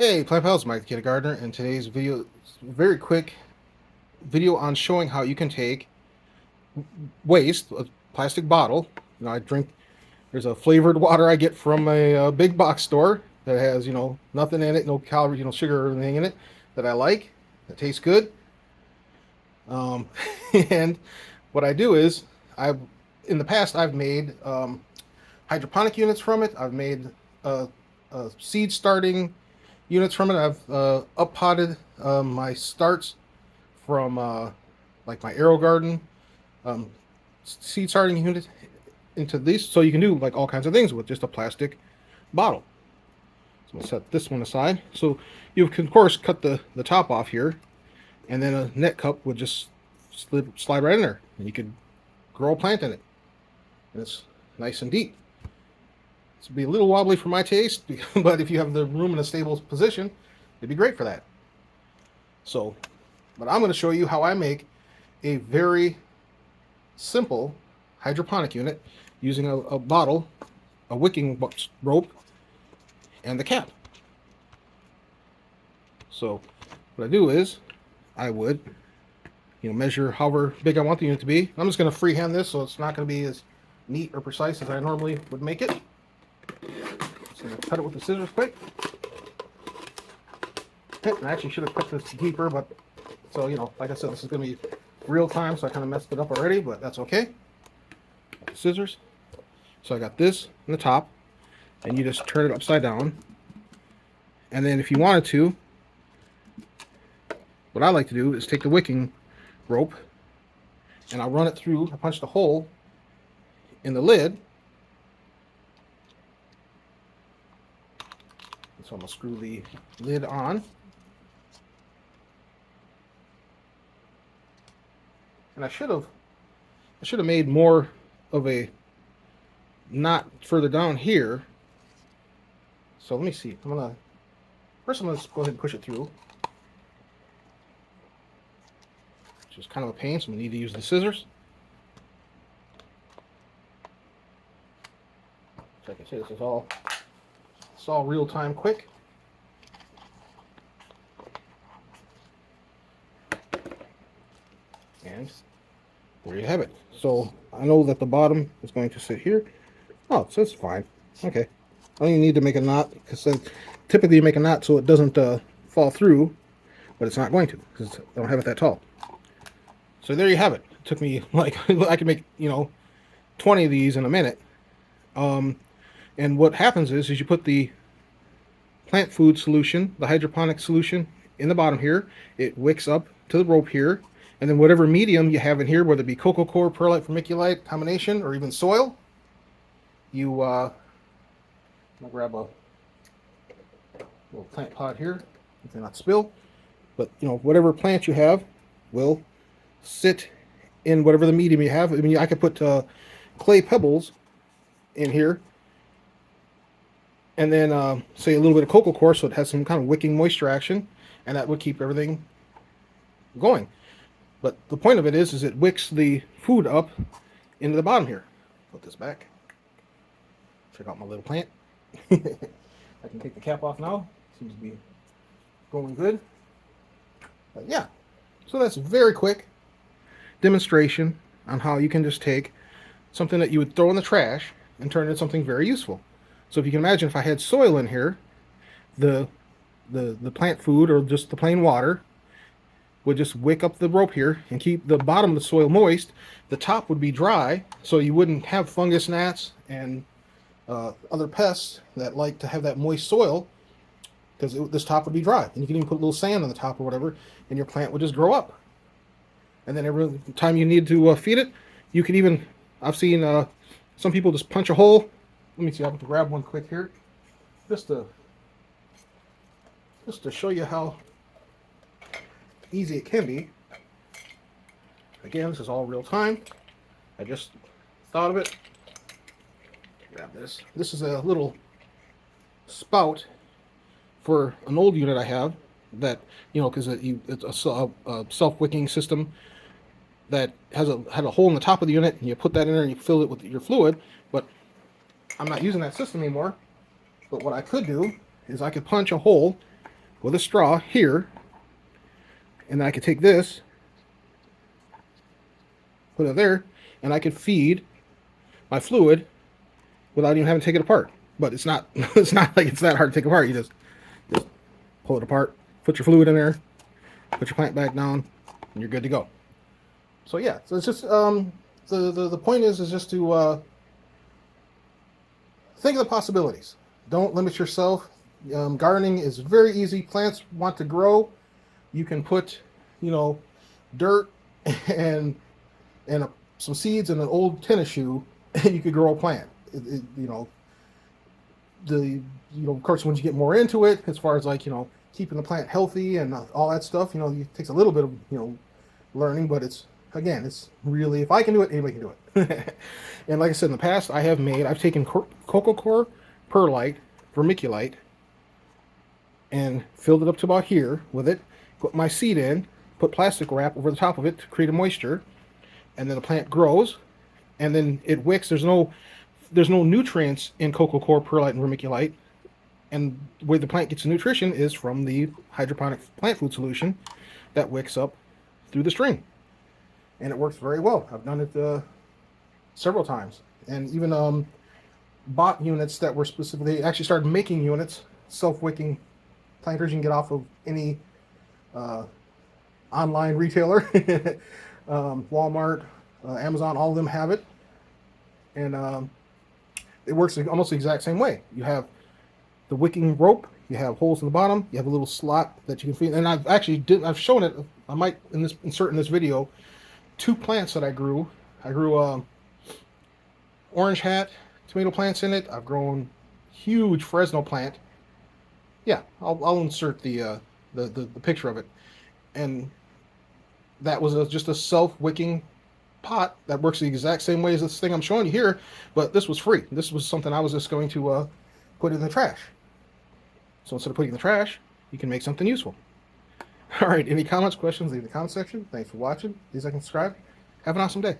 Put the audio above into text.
Hey, Plant Pals, Mike the Kid Gardener, and today's video is a very quick video on showing how you can take waste, a plastic bottle. I drink, there's a flavored water I get from a big box store that has, nothing in it, no calories, sugar or anything in it that I like, that tastes good. Um, and what I do is, in the past, I've made hydroponic units from it. I've made seed starting units from it. I've up potted my starts from like my Arrow Garden um, seed starting unit into these, so you can do like all kinds of things with just a plastic bottle. So I'm gonna set this one aside. So you can of course cut the top off here, and then a net cup would just slide right in there, and you could grow a plant in it, and it's nice and deep. This would be a little wobbly for my taste, but if you have the room in a stable position, it'd be great for that. So, but I'm going to show you how I make a very simple hydroponic unit using a bottle, a wicking rope, and the cap. So what I do is I would, measure however big I want the unit to be. I'm just going to freehand this, so it's not going to be as neat or precise as I normally would make it. Just going to cut it with the scissors quick. I actually should have cut this deeper, but so, like I said, this is going to be real time, so I kind of messed it up already, but that's okay. Scissors. So I got this in the top, and you just turn it upside down. And then if you wanted to, what I like to do is take the wicking rope, and I'll run it through. I punch the hole in the lid. So I'm going to screw the lid on. And I should have made more of a knot further down here. So let me see. First I'm gonna go ahead and push it through. Which is kind of a pain, so I'm gonna need to use the scissors. So like I say, it's all real time quick. And there you have it. So I know that the bottom is going to sit here. Oh, so it's fine. Okay. I don't even need to make a knot, because typically you make a knot so it doesn't fall through, but it's not going to, because I don't have it that tall. So there you have it. It took me like I could make 20 of these in a minute. And what happens is you put the plant food solution, the hydroponic solution, in the bottom here. It wicks up to the rope here. And then whatever medium you have in here, whether it be coco coir, perlite, vermiculite combination, or even soil, you I'm gonna grab a little plant pot here, if they're not spill. But whatever plant you have will sit in whatever the medium you have. I mean, I could put clay pebbles in here, and then say a little bit of coco coir, so it has some kind of wicking moisture action, and that would keep everything going. But the point of it is it wicks the food up into the bottom here. Put this back. Check out my little plant. I can take the cap off now. Seems to be going good. But yeah, so that's a very quick demonstration on how you can just take something that you would throw in the trash and turn it into something very useful. So if you can imagine, if I had soil in here, the plant food or just the plain water would just wick up the rope here and keep the bottom of the soil moist. The top would be dry, so you wouldn't have fungus gnats and other pests that like to have that moist soil, because this top would be dry. And you can even put a little sand on the top or whatever, and your plant would just grow up. And then every time you need to feed it, you can even, I've seen some people just punch a hole. Let me see, I'm going to grab one quick here, just to show you how easy it can be. Again, this is all real time. I just thought of it. Grab this. This is a little spout for an old unit I have that, because it's a self-wicking system that had a hole in the top of the unit, and you put that in there and you fill it with your fluid. But I'm not using that system anymore. But what I could do is I could punch a hole with a straw here, and then I could take this, put it there, and I could feed my fluid without even having to take it apart. But it's not it's not like it's that hard to take apart. You just pull it apart, put your fluid in there, put your plant back down, and you're good to go. So yeah, so it's just the point is just to think of the possibilities. Don't limit yourself. Gardening is very easy. Plants want to grow. You can put, dirt and some seeds in an old tennis shoe, and you could grow a plant. Of course, once you get more into it, as far as keeping the plant healthy and all that stuff, it takes a little bit of learning, but it's really, if I can do it, anybody can do it. And like I said in the past, I've taken cocoa coir, perlite, vermiculite, and filled it up to about here with it, put my seed in, put plastic wrap over the top of it to create a moisture, and then the plant grows, and then it wicks. There's no nutrients in cocoa coir, perlite, and vermiculite, and the way the plant gets the nutrition is from the hydroponic plant food solution that wicks up through the string, and it works very well. I've done it several times, and even bought units that were specifically. They actually started making units, self-wicking planters you can get off of any online retailer. Walmart, Amazon, all of them have it, and it works almost the exact same way. You have the wicking rope, you have holes in the bottom, you have a little slot that you can feed. And I've shown it. I might insert in this video 2 plants that I grew. I grew orange hat tomato plants in it. I've grown huge Fresno plant. Yeah, I'll insert the picture of it. And that was just a self-wicking pot that works the exact same way as this thing I'm showing you here, but this was free. This was something I was just going to put in the trash. So instead of putting it in the trash, you can make something useful. All right, any comments, questions, leave in the comment section. Thanks for watching. Please like and subscribe. Have an awesome day.